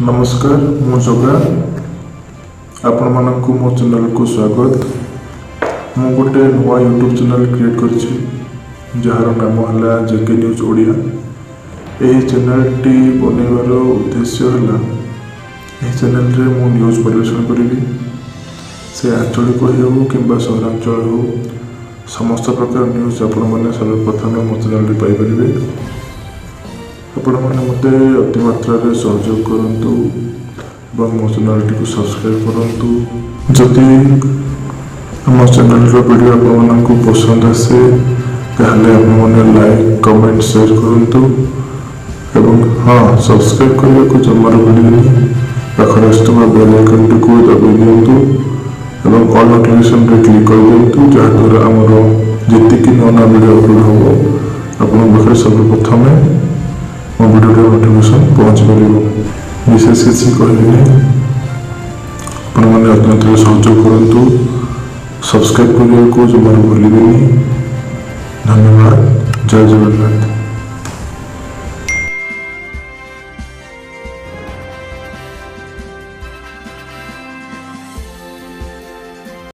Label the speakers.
Speaker 1: नमस्कार मु जगा आपण मानक मो चैनल को स्वागत। मु गोटे नुआ यूट्यूब चैनल क्रिएट कर जार नाम है जेके न्यूज ओडिया। यही चैनल टी बनइबार उद्देश्य है चैनल रे मु न्यूज परिवेशन करी से आंचलिक हो कि सहरांचल हो समस्त प्रकार न्यूज आपण मैंने सर्वप्रथम मो चैनल पाइपर। आपण मैंने मत अति मात्रा सहयोग करूँ मो चैनल टी सब्सक्राइब करूँ। जदि आम चैनल वीडियो आपको पसंद आसे ताहले आपने लाइक कमेंट शेयर करूँ एवं हाँ सब्सक्राइब करने को जमार भूलें। पाखर आसुवा बेल आइकन टी दबाई दिंतु एवं ऑल नोटिफिकेशन रे क्लिक कर दिंतु जहाँद्वारा आमर जी नुआ वीडियो अपलोड हम आपन पाखे सर्वप्रथम मो वीडियो नोटिफिकेशन पहुँच पार। विशेष किसी कहनी आपने अत्यंत सहयोग करूँ सब्सक्राइब करने को जमार भूलें। धन्यवाद। जय जगन्नाथ।